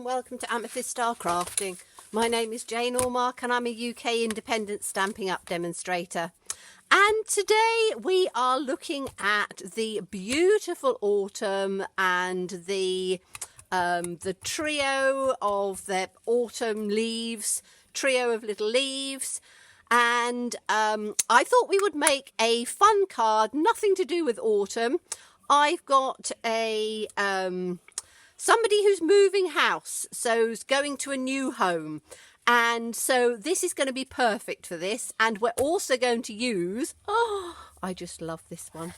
and welcome to Amethyst Style Crafting. My name is Jane Allmark and I'm a UK independent Stampin' Up demonstrator. And today we are looking at the beautiful autumn and the trio of the autumn leaves, trio of little leaves. And I thought we would make a fun card, nothing to do with autumn. I've got a somebody who's moving house, so who's going to a new home. And so this is going to be perfect for this. And we're also going to use, oh, I just love this one,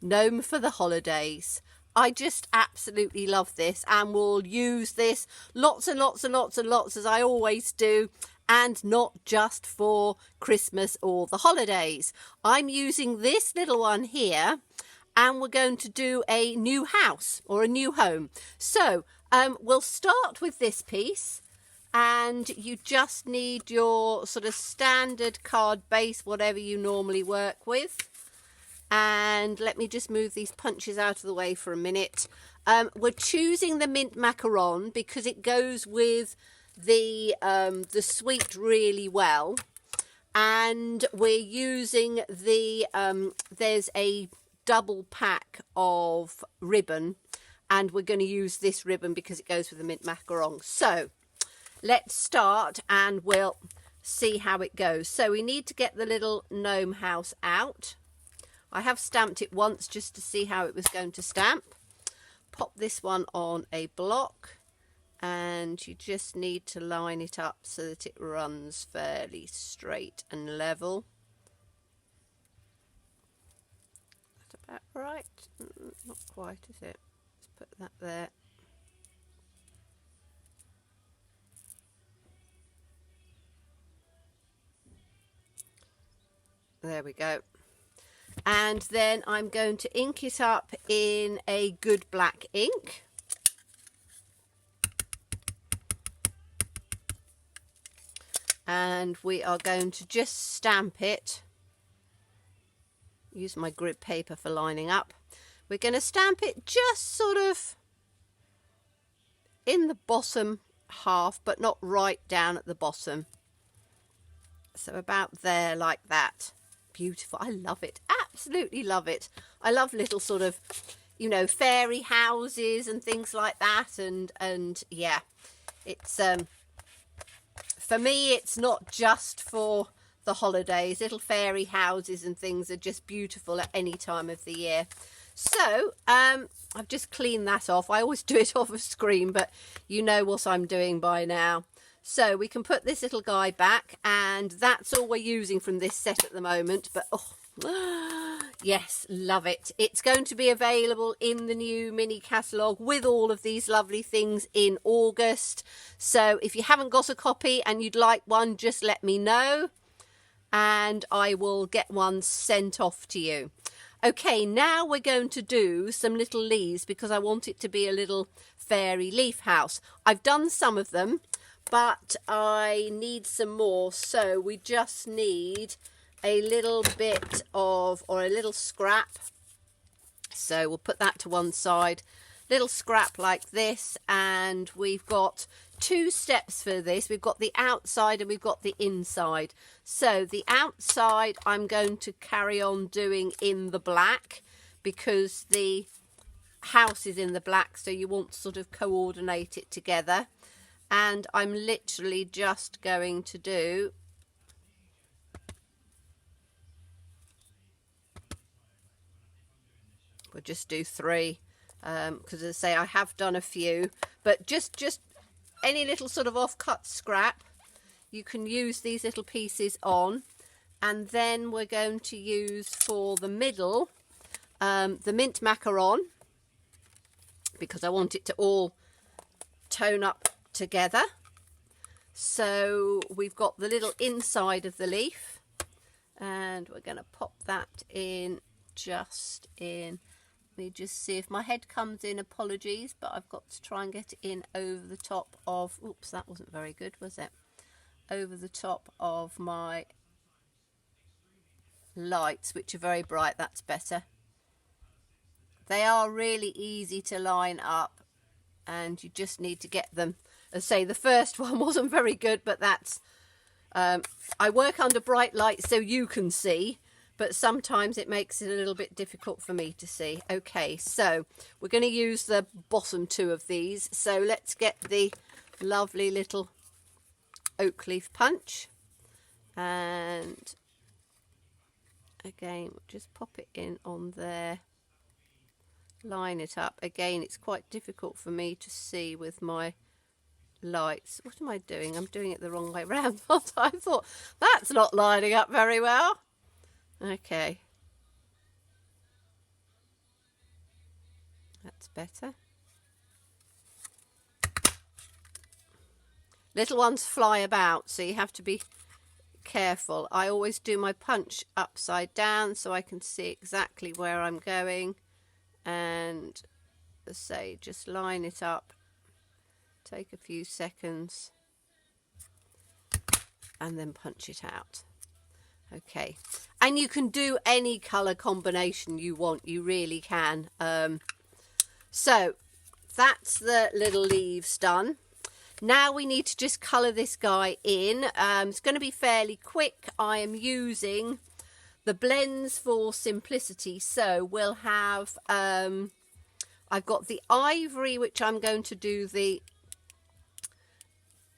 Gnome For The Holidays. I just absolutely love this, and we'll use this lots and lots and lots and lots, as I always do, and not just for Christmas or the holidays. I'm using this little one here, and we're going to do a new house or a new home. So we'll start with this piece, and you just need your sort of standard card base, whatever you normally work with. And let me just move these punches out of the way for a minute. We're choosing the mint macaron because it goes with the sweet really well. And we're using the, there's a double pack of ribbon, and we're going to use this ribbon because it goes with the mint macaron. So let's start and we'll see how it goes. So we need to get the little gnome house out. I have stamped it once just to see how it was going to stamp. Pop this one on a block, and you just need to line it up so that it runs fairly straight and level. Is that about right? Not quite, is it? Let's put that there. There we go. And then I'm going to ink it up in a good black ink. And we are going to just stamp it. Use my grid paper for lining up. We're going to stamp it just sort of in the bottom half, but not right down at the bottom. So about there, like that. Beautiful. I love it. Absolutely love it. I love little sort of, you know, fairy houses and things like that. And yeah, it's for me, it's not just for the holidays. Little fairy houses and things are just beautiful at any time of the year. So I've just cleaned that off. I always do it off of screen, but you know what I'm doing by now. So we can put this little guy back, and that's all we're using from this set at the moment. But oh, yes, love it. It's going to be available in the new mini catalogue with all of these lovely things in August. So if you haven't got a copy and you'd like one, just let me know and I will get one sent off to you. Okay, now we're going to do some little leaves because I want it to be a little fairy leaf house. I've done some of them, but I need some more, so we just need a little bit of, or a little scrap. So we'll put that to one side, little scrap like this, and we've got two steps for this. We've got the outside and we've got the inside. So the outside I'm going to carry on doing in the black because the house is in the black, so you want to sort of coordinate it together. And I'm literally just going to do we'll just do three because as I say, I have done a few, but just any little sort of off-cut scrap you can use these little pieces on. And then we're going to use for the middle the mint macaron because I want it to all tone up together. So we've got the little inside of the leaf, and we're going to pop that in just in. Let me just see if my head comes in. Apologies, but I've got to try and get it in over the top of, oops, that wasn't very good, was it? Over the top of my lights, which are very bright. That's better. They are really easy to line up. and you just need to get them. As I say, the first one wasn't very good, but that's I work under bright light so you can see, but sometimes it makes it a little bit difficult for me to see. Okay, so we're going to use the bottom two of these, so let's get the lovely little oak leaf punch, and again just pop it in on there, line it up. Again, it's quite difficult for me to see with my lights. What am I doing? I'm doing it the wrong way round. I thought that's not lining up very well. Okay, that's better. Little ones fly about, so you have to be careful. I always do my punch upside down so I can see exactly where I'm going, and as I say, just line it up, take a few seconds, and then punch it out. Okay, and you can do any colour combination you want, you really can. So that's the little leaves done. Now we need to just colour this guy in. It's going to be fairly quick. I am using the blends for simplicity, so we'll have I've got the ivory, which I'm going to do the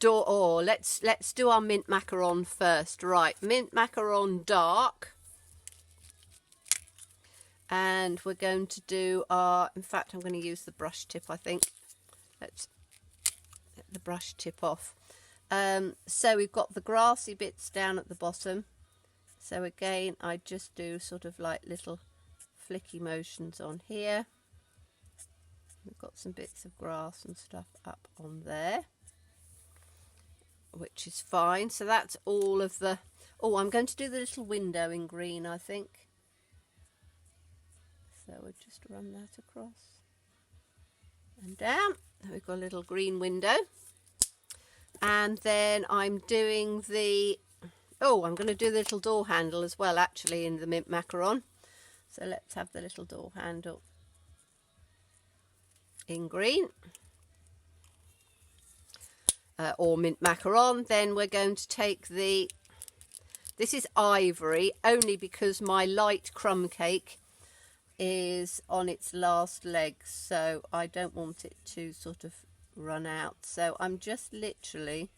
let's do our mint macaron first. Right, mint macaron dark, and we're going to do our, in fact I'm going to use the brush tip, I think. Let's get the brush tip off. So we've got the grassy bits down at the bottom, so again I just do sort of like little flicky motions on here. We've got some bits of grass and stuff up on there, which is fine. So that's all of the, oh, I'm going to do the little window in green, I think. So we'll just run that across and down. We've got a little green window. And then I'm doing the, oh, I'm going to do the little door handle as well, actually, in the mint macaron. So let's have the little door handle in green. Or mint macaron. Then we're going to take the, this is ivory, only because my light crumb cake is on its last legs, so I don't want it to sort of run out. So I'm just literally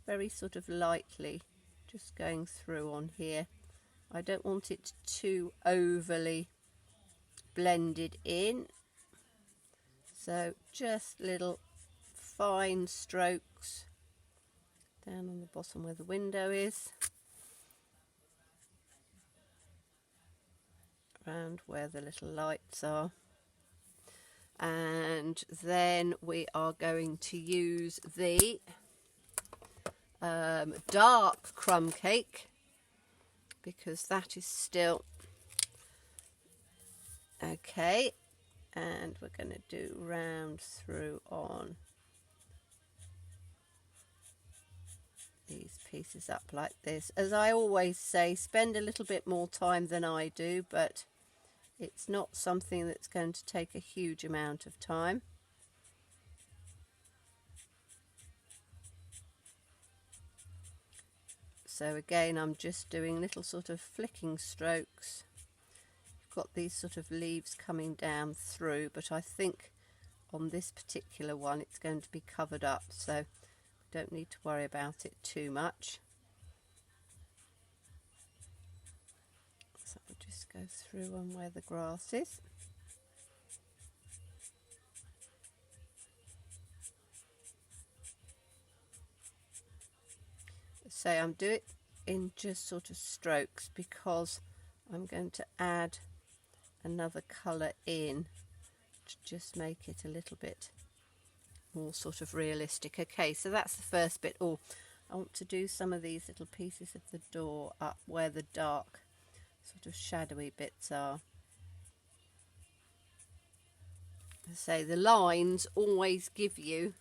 very sort of lightly just going through on here. I don't want it too overly blended in, so just little fine strokes down on the bottom where the window is, around where the little lights are, and then we are going to use the dark crumb cake, because that is still okay, and we're going to do round through on these pieces up like this. As I always say, spend a little bit more time than I do, but it's not something that's going to take a huge amount of time. So again, I'm just doing little sort of flicking strokes. You've got these sort of leaves coming down through, but I think on this particular one it's going to be covered up, so don't need to worry about it too much. So we'll just go through on where the grass is. So I'm doing it in just sort of strokes because I'm going to add another colour in to just make it a little bit more sort of realistic. Okay, so that's the first bit. Oh, I want to do some of these little pieces of the door up where the dark sort of shadowy bits are. As I say, the lines always give you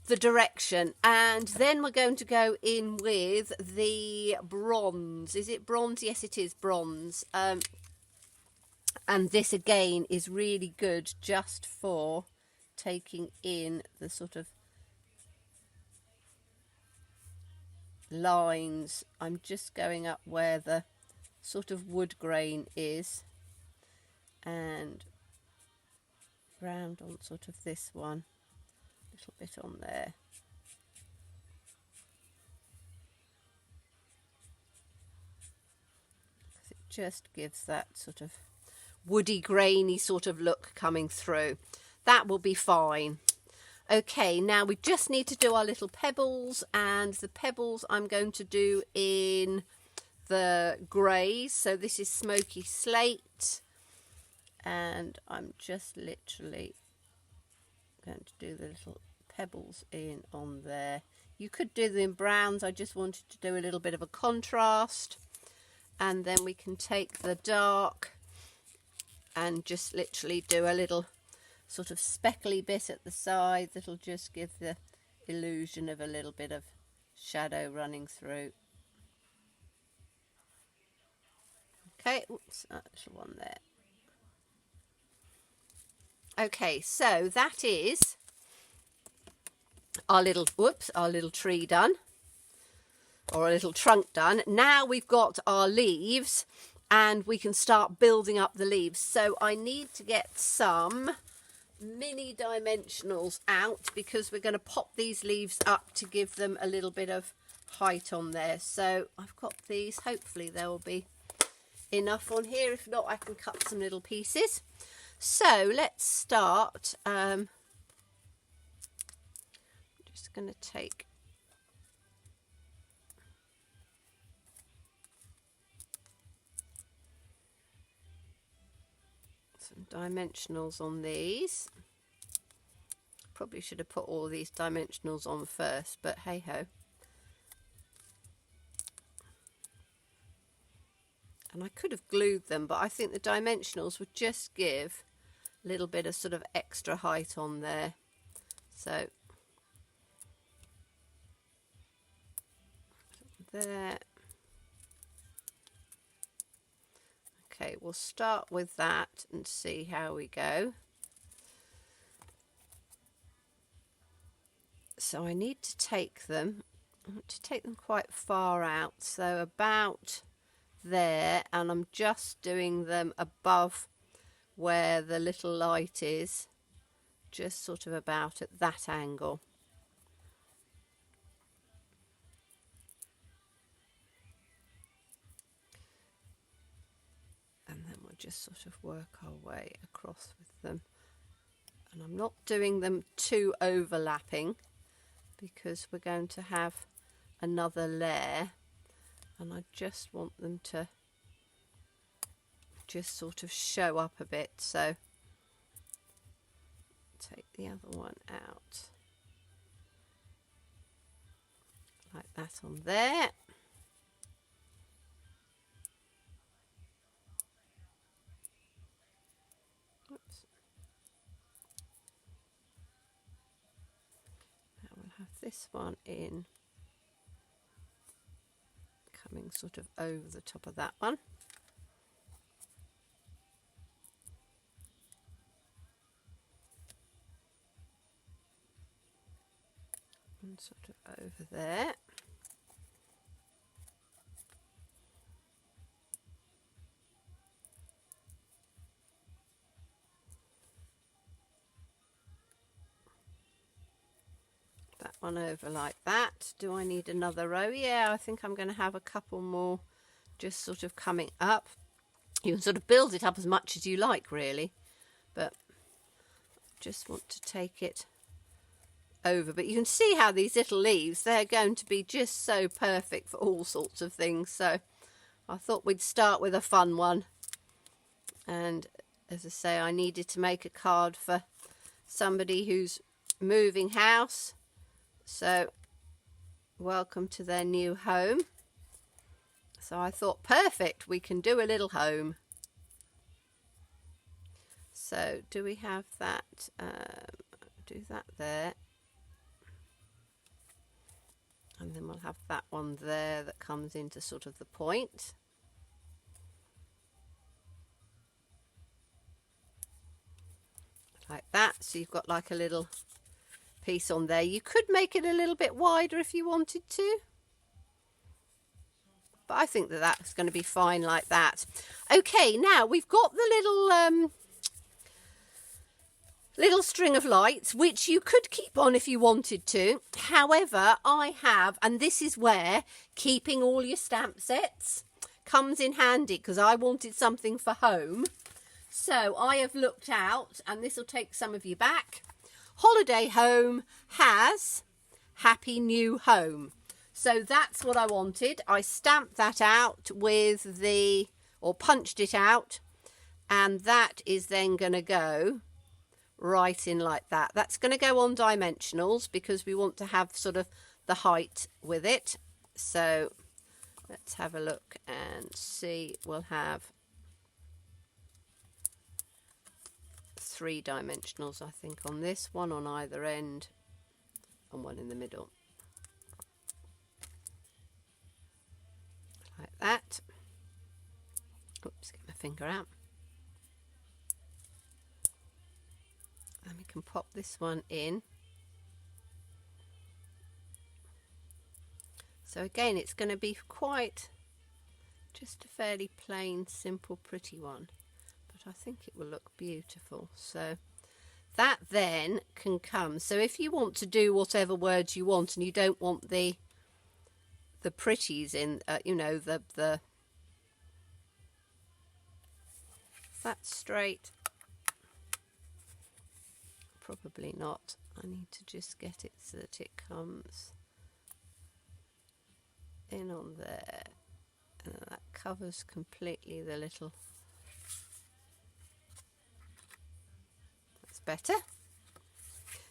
the direction, and then we're going to go in with the bronze. Is it bronze? Yes, it is bronze. And this again is really good just for taking in the sort of lines. I'm just going up where the sort of wood grain is and round on sort of this one, a little bit on there. It just gives that sort of woody grainy sort of look coming through. That will be fine. Okay, now we just need to do our little pebbles, and the pebbles I'm going to do in the greys. So this is smoky slate, and I'm just literally going to do the little pebbles in on there. You could do them in browns. I just wanted to do a little bit of a contrast, and then we can take the dark and just literally do a little sort of speckly bit at the side that'll just give the illusion of a little bit of shadow running through. Okay, oops, that little one there. Okay, so that is our little, whoops, our little tree done, or a little trunk done. Now we've got our leaves and we can start building up the leaves. So I need to get some mini dimensionals out because we're going to pop these leaves up to give them a little bit of height on there. So I've got these, hopefully there will be enough on here. If not, I can cut some little pieces. So let's start. I'm just going to take some dimensionals on these. Probably should have put all these dimensionals on first, but hey ho. And I could have glued them, but I think the dimensionals would just give a little bit of sort of extra height on there. So there. Okay, we'll start with that and see how we go. So I need to take them, I want to take them quite far out, so about there, and I'm just doing them above where the little light is, just sort of about at that angle. And then we'll just sort of work our way across with them. And I'm not doing them too overlapping because we're going to have another layer, and I just want them to just sort of show up a bit. So take the other one out like that on there. Oops. Now we'll have this one in, coming sort of over the top of that one. And sort of over there. That one over like that. Do I need another row? Yeah, I think I'm going to have a couple more just sort of coming up. You can sort of build it up as much as you like, really, but just want to take it over. But you can see how these little leaves, they're going to be just so perfect for all sorts of things. So I thought we'd start with a fun one. And as I say, I needed to make a card for somebody who's moving house. So welcome to their new home. So I thought, perfect, we can do a little home. So do we have that? Do that there. And then we'll have that one there that comes into sort of the point. like that. So you've got like a little piece on there. You could make it a little bit wider if you wanted to, but I think that that's going to be fine like that. Okay, now we've got the little string of lights, which you could keep on if you wanted to. However, I have, and this is where keeping all your stamp sets comes in handy, because I wanted something for home. So I have looked out, and this will take some of you back. Holiday Home has Happy New Home. So that's what I wanted. I stamped that out with or punched it out, and that is then going to go right in like that. That's going to go on dimensionals because we want to have sort of the height with it. So let's have a look and see. We'll have 3 dimensionals, I think, on this, one on either end and one in the middle, like that. Oops, get my finger out. And we can pop this one in. So again, it's going to be quite just a fairly plain, simple, pretty one, but I think it will look beautiful. So that then can come. So if you want to do whatever words you want, and you don't want the pretties in, you know, the that's straight. Probably not. I need to just get it so that it comes in on there, and that covers completely the little. That's better.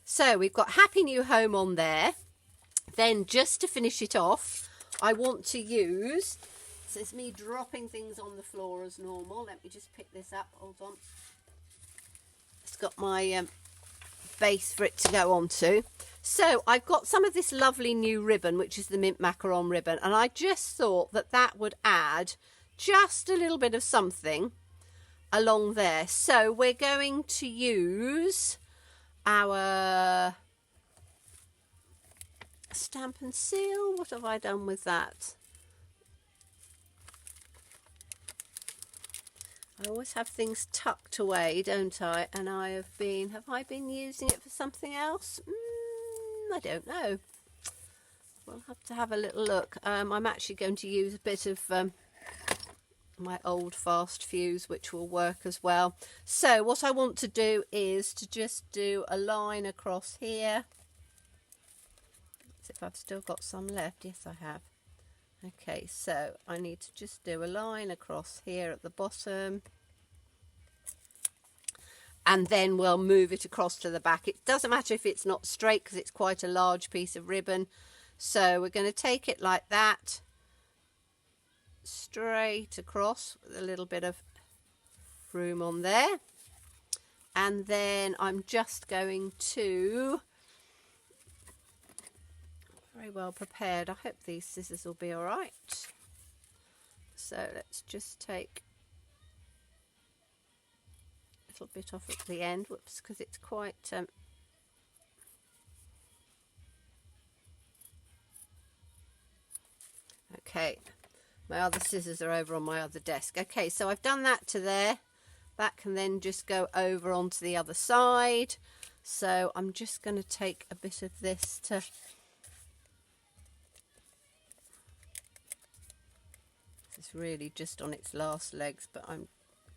So we've got Happy New Home on there. Then just to finish it off, I want to use, so it's me dropping things on the floor as normal. Let me just pick this up. Hold on. It's got my base for it to go onto. So I've got some of this lovely new ribbon, which is the mint macaron ribbon, and I just thought that that would add just a little bit of something along there. So we're going to use our Stampin' Seal. What have I done with that? I always have things tucked away, don't I? And have I been using it for something else? I don't know. We'll have to have a little look. I'm actually going to use a bit of my old fast fuse, which will work as well. So what I want to do is to just do a line across here. Let's see if I've still got some left. Yes, I have. Okay, so I need to just do a line across here at the bottom, and then we'll move it across to the back. It doesn't matter if it's not straight because it's quite a large piece of ribbon. So we're going to take it like that, straight across with a little bit of room on there. And then I'm just going to, very well prepared. I hope these scissors will be all right. So let's just take a little bit off at the end. Whoops, because it's quite okay. My other scissors are over on my other desk. Okay, so I've done that to there. That can then just go over onto the other side. So I'm just going to take a bit of this to it's really just on its last legs, but I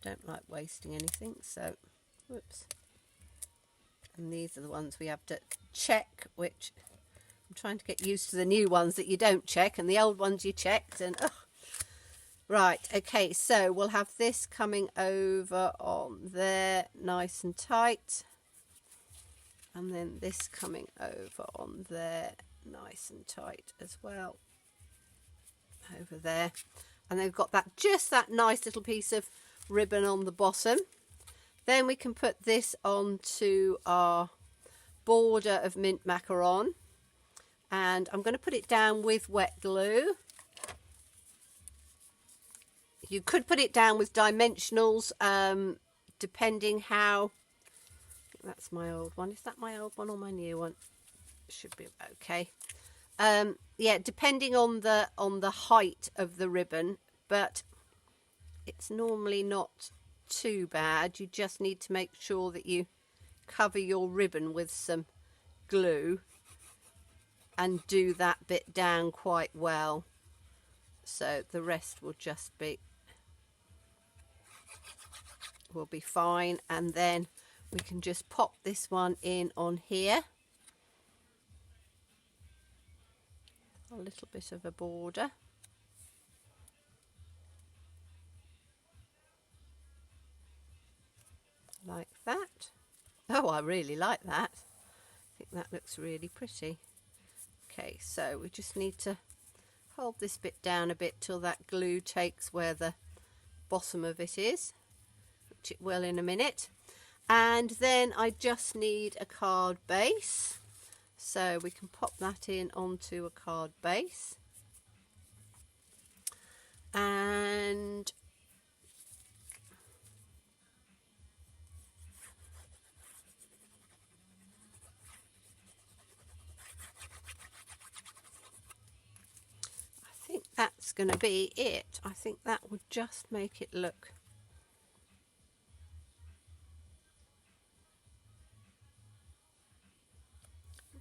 don't like wasting anything, so whoops. And these are the ones we have to check, which I'm trying to get used to the new ones that you don't check, and the old ones you checked, and right, okay, so we'll have this coming over on there nice and tight, and then this coming over on there nice and tight as well, over there. And they've got that, just that nice little piece of ribbon on the bottom. Then we can put this onto our border of mint macaron, and I'm going to put it down with wet glue. You could put it down with dimensionals, depending how, that's my old one. Is that my old one or my new one? Should be okay. Yeah, depending on the height of the ribbon, but it's normally not too bad. You just need to make sure that you cover your ribbon with some glue and do that bit down quite well, so the rest will be fine. And then we can just pop this one in on here, a little bit of a border like that. Oh, I really like that. I think that looks really pretty. Okay, so we just need to hold this bit down a bit till that glue takes where the bottom of it is, which it will in a minute. And then I just need a card base, so we can pop that in onto a card base. And I think that's going to be it. I think that would just make it look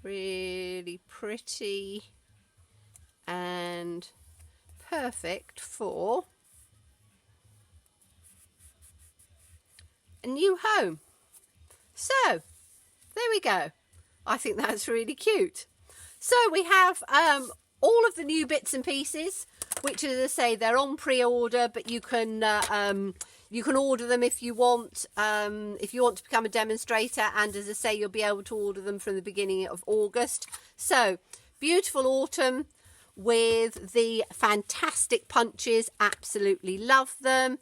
really pretty and perfect for a new home. So there we go. I think that's really cute. So we have all of the new bits and pieces, which, as I say, they're on pre-order, but you can order them if you want to become a demonstrator. And as I say, you'll be able to order them from the beginning of August. So beautiful autumn with the fantastic punches. Absolutely love them.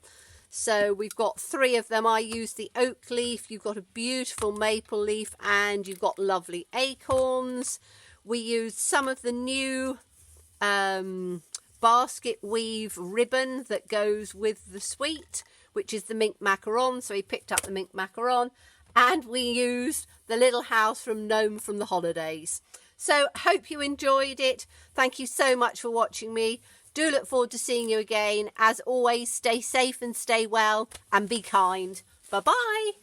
So we've got 3 of them. I used the oak leaf. You've got a beautiful maple leaf, and you've got lovely acorns. We used some of the new basket weave ribbon that goes with the suite, which is the mink macaron. So he picked up the mink macaron, and we used the little house from Gnome from the Holidays. So hope you enjoyed it. Thank you so much for watching me. Do look forward to seeing you again. As always, stay safe and stay well and be kind. Bye-bye.